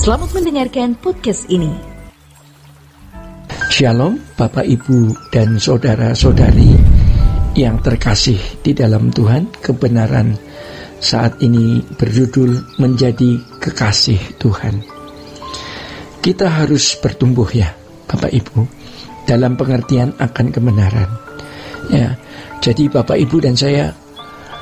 Selamat mendengarkan podcast ini. Shalom Bapak Ibu dan saudara-saudari yang terkasih di dalam Tuhan. Kebenaran saat ini berjudul menjadi kekasih Tuhan. Kita harus bertumbuh ya Bapak Ibu dalam pengertian akan kebenaran ya. Jadi Bapak Ibu dan saya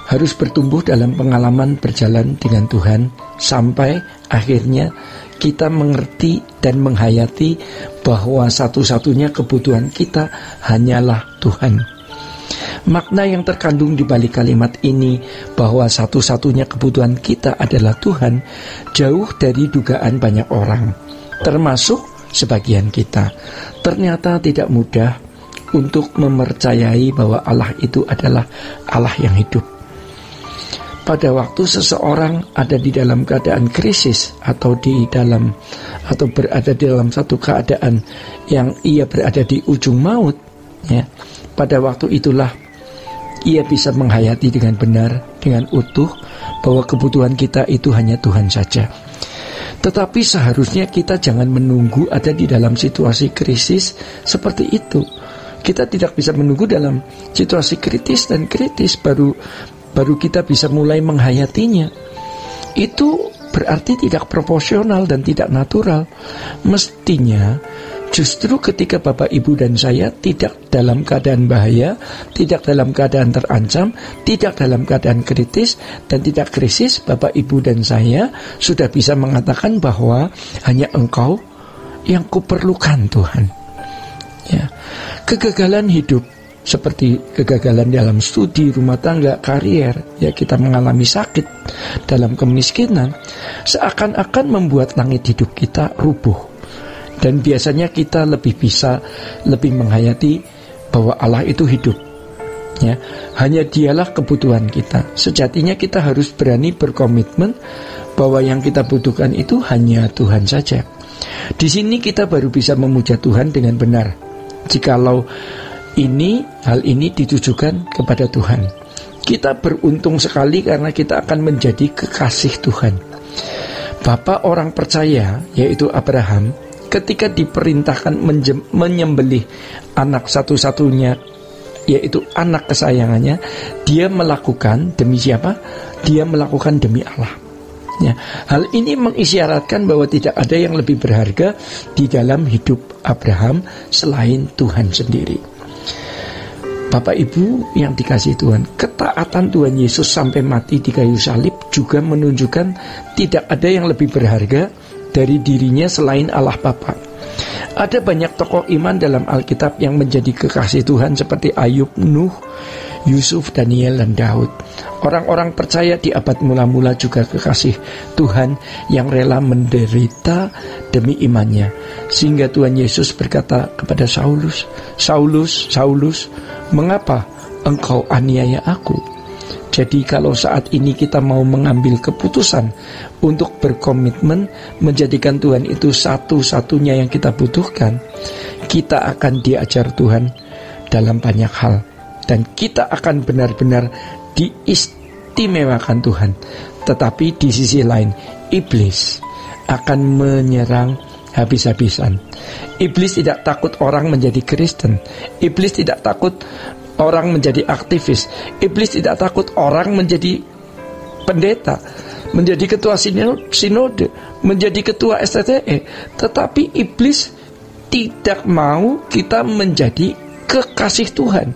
harus bertumbuh dalam pengalaman berjalan dengan Tuhan sampai akhirnya kita mengerti dan menghayati bahwa satu-satunya kebutuhan kita hanyalah Tuhan. Makna yang terkandung di balik kalimat ini bahwa satu-satunya kebutuhan kita adalah Tuhan jauh dari dugaan banyak orang, termasuk sebagian kita. Ternyata tidak mudah untuk mempercayai bahwa Allah itu adalah Allah yang hidup. Pada waktu seseorang ada di dalam keadaan krisis atau berada di dalam satu keadaan yang ia berada di ujung maut ya, pada waktu itulah ia bisa menghayati dengan benar, dengan utuh bahwa kebutuhan kita itu hanya Tuhan saja. Tetapi seharusnya kita jangan menunggu ada di dalam situasi krisis seperti itu. Kita tidak bisa menunggu dalam situasi kritis baru kita bisa mulai menghayatinya. Itu berarti tidak proporsional dan tidak natural. Mestinya justru ketika Bapak Ibu dan saya tidak dalam keadaan bahaya, tidak dalam keadaan terancam, tidak dalam keadaan kritis dan tidak krisis, Bapak Ibu dan saya sudah bisa mengatakan bahwa hanya Engkau yang kuperlukan Tuhan ya. Kegagalan hidup seperti kegagalan dalam studi, rumah tangga, karier, ya kita mengalami sakit dalam kemiskinan, seakan-akan membuat langit hidup kita rubuh. Dan biasanya kita lebih menghayati bahwa Allah itu hidup. Ya, hanya Dialah kebutuhan kita. Sejatinya kita harus berani berkomitmen bahwa yang kita butuhkan itu hanya Tuhan saja. Di sini kita baru bisa memuja Tuhan dengan benar. Jikalau hal ini ditujukan kepada Tuhan. Kita beruntung sekali karena kita akan menjadi kekasih Tuhan. Bapak orang percaya, yaitu Abraham, ketika diperintahkan menyembelih anak satu-satunya, yaitu anak kesayangannya, dia melakukan demi siapa? Dia melakukan demi Allah ya. Hal ini mengisyaratkan bahwa tidak ada yang lebih berharga di dalam hidup Abraham selain Tuhan sendiri. Bapak Ibu yang dikasihi Tuhan, ketaatan Tuhan Yesus sampai mati di kayu salib juga menunjukkan tidak ada yang lebih berharga dari dirinya selain Allah Bapa. Ada banyak tokoh iman dalam Alkitab yang menjadi kekasih Tuhan seperti Ayub, Nuh, Yusuf, Daniel, dan Daud. Orang-orang percaya di abad mula-mula juga kekasih Tuhan yang rela menderita demi imannya. Sehingga Tuhan Yesus berkata kepada Saulus, Saulus, Saulus, mengapa engkau aniaya aku? Jadi kalau saat ini kita mau mengambil keputusan untuk berkomitmen menjadikan Tuhan itu satu-satunya yang kita butuhkan, kita akan diajar Tuhan dalam banyak hal. Dan kita akan benar-benar diistimewakan Tuhan. Tetapi di sisi lain, iblis akan menyerang habis-habisan. Iblis tidak takut orang menjadi Kristen. Iblis tidak takut orang menjadi aktivis. Iblis tidak takut orang menjadi pendeta, menjadi ketua sinode, menjadi ketua STTE. Tetapi iblis tidak mau kita menjadi kekasih Tuhan.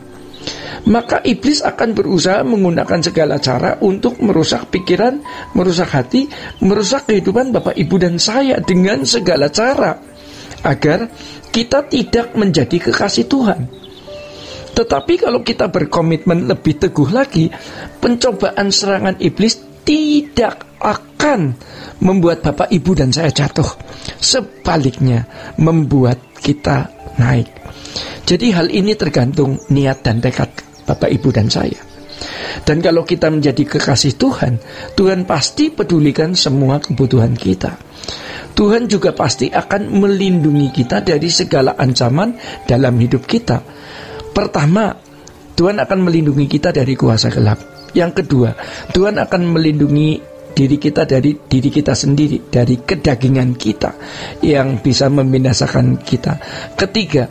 Maka iblis akan berusaha menggunakan segala cara untuk merusak pikiran, merusak hati, merusak kehidupan Bapak Ibu dan saya dengan segala cara agar kita tidak menjadi kekasih Tuhan. Tetapi kalau kita berkomitmen lebih teguh lagi, pencobaan serangan iblis tidak akan membuat Bapak Ibu dan saya jatuh. Sebaliknya, membuat kita naik. Jadi hal ini tergantung niat dan tekad Bapak Ibu dan saya. Dan kalau kita menjadi kekasih Tuhan, Tuhan pasti pedulikan semua kebutuhan kita. Tuhan juga pasti akan melindungi kita dari segala ancaman dalam hidup kita. Pertama, Tuhan akan melindungi kita dari kuasa gelap. Yang kedua, Tuhan akan melindungi diri kita dari diri kita sendiri, dari kedagingan kita yang bisa membinasakan kita. Ketiga,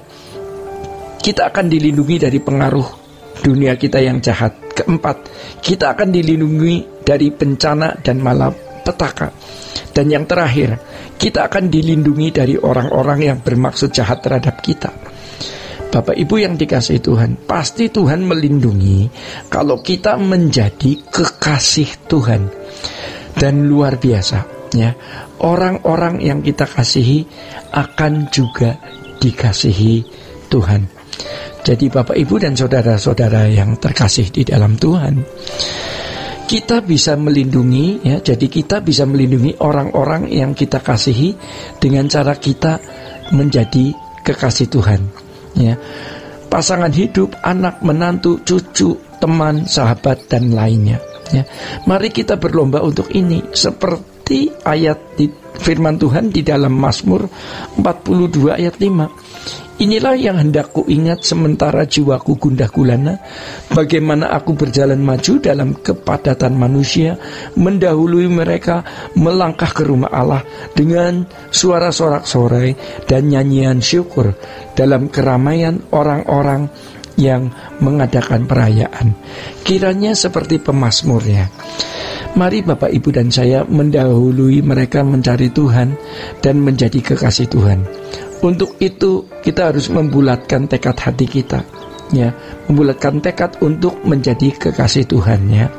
kita akan dilindungi dari pengaruh dunia kita yang jahat. Keempat, kita akan dilindungi dari bencana dan malapetaka. Dan yang terakhir, kita akan dilindungi dari orang-orang yang bermaksud jahat terhadap kita. Bapak Ibu yang dikasihi Tuhan, pasti Tuhan melindungi kalau kita menjadi kekasih Tuhan. Dan luar biasa, ya, orang-orang yang kita kasihi akan juga dikasihi Tuhan. Jadi Bapak Ibu dan saudara-saudara yang terkasih di dalam Tuhan, kita bisa melindungi, ya, jadi kita bisa melindungi orang-orang yang kita kasihi dengan cara kita menjadi kekasih Tuhan, ya. Pasangan hidup, anak, menantu, cucu, teman, sahabat, dan lainnya, ya. Mari kita berlomba untuk ini, seperti ayat di firman Tuhan di dalam Mazmur 42 ayat 5. Inilah yang hendak ku ingat sementara jiwaku gundah gulana, bagaimana aku berjalan maju dalam kepadatan manusia, mendahului mereka melangkah ke rumah Allah dengan suara sorak-sorai dan nyanyian syukur dalam keramaian orang-orang yang mengadakan perayaan. Kiranya seperti pemazmurnya. Mari Bapak Ibu dan saya mendahului mereka mencari Tuhan dan menjadi kekasih Tuhan. Untuk itu kita harus membulatkan tekad hati kita, ya, membulatkan tekad untuk menjadi kekasih Tuhan, ya.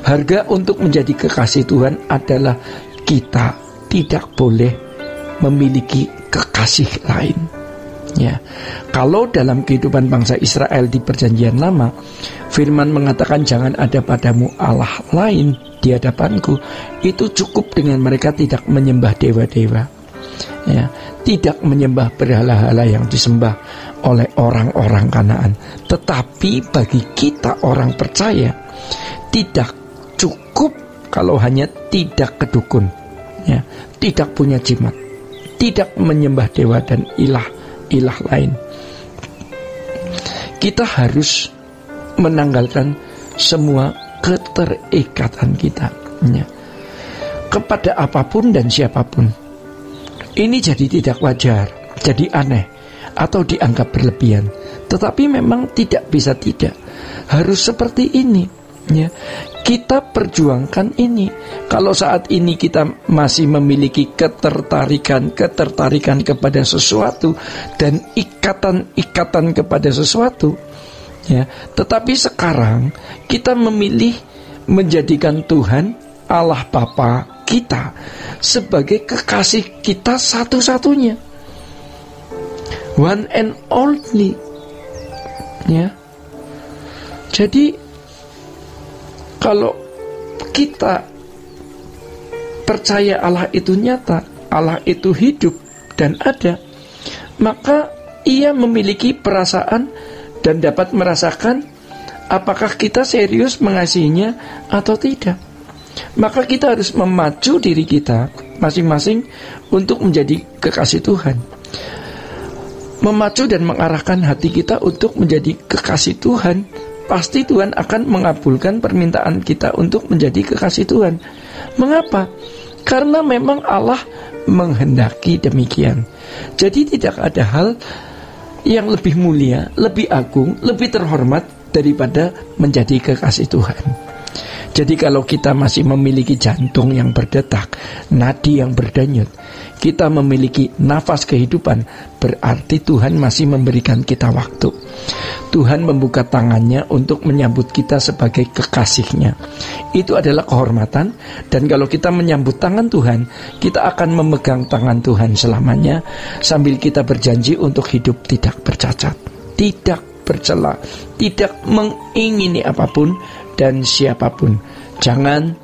Harga untuk menjadi kekasih Tuhan adalah kita tidak boleh memiliki kekasih lain, ya. Kalau dalam kehidupan bangsa Israel di Perjanjian Lama, firman mengatakan jangan ada padamu Allah lain di hadapanku, itu cukup dengan mereka tidak menyembah dewa-dewa, ya, tidak menyembah berhala-hala yang disembah oleh orang-orang Kanaan. Tetapi bagi kita orang percaya, tidak cukup kalau hanya tidak kedukun, ya, tidak punya jimat, tidak menyembah dewa dan ilah lain. Kita harus menanggalkan semua keterikatan kita, ya, kepada apapun dan siapapun. Ini jadi tidak wajar, jadi aneh, atau dianggap berlebihan. Tetapi memang tidak bisa tidak, harus seperti ini, ya. Kita perjuangkan ini. Kalau saat ini kita masih memiliki ketertarikan kepada sesuatu dan ikatan kepada sesuatu, ya. Tetapi sekarang kita memilih menjadikan Tuhan Allah Bapa kita sebagai kekasih kita satu-satunya, one and only, ya. Jadi kalau kita percaya Allah itu nyata, Allah itu hidup dan ada, maka Ia memiliki perasaan dan dapat merasakan apakah kita serius mengasihinya atau tidak. Maka kita harus memacu diri kita masing-masing untuk menjadi kekasih Tuhan, memacu dan mengarahkan hati kita untuk menjadi kekasih Tuhan. Pasti Tuhan akan mengabulkan permintaan kita untuk menjadi kekasih Tuhan. Mengapa? Karena memang Allah menghendaki demikian. Jadi tidak ada hal yang lebih mulia, lebih agung, lebih terhormat daripada menjadi kekasih Tuhan. Jadi kalau kita masih memiliki jantung yang berdetak, nadi yang berdenyut, kita memiliki nafas kehidupan, berarti Tuhan masih memberikan kita waktu. Tuhan membuka tangannya untuk menyambut kita sebagai kekasihnya. Itu adalah kehormatan. Dan kalau kita menyambut tangan Tuhan, kita akan memegang tangan Tuhan selamanya, sambil kita berjanji untuk hidup tidak bercacat, tidak bercela, tidak mengingini apapun dan siapapun. Jangan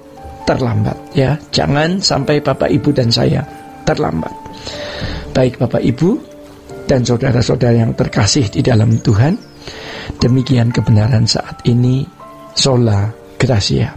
terlambat, ya. Jangan sampai Bapak Ibu dan saya terlambat. Baik Bapak Ibu dan saudara-saudara yang terkasih di dalam Tuhan, demikian kebenaran saat ini. Sola Gracia.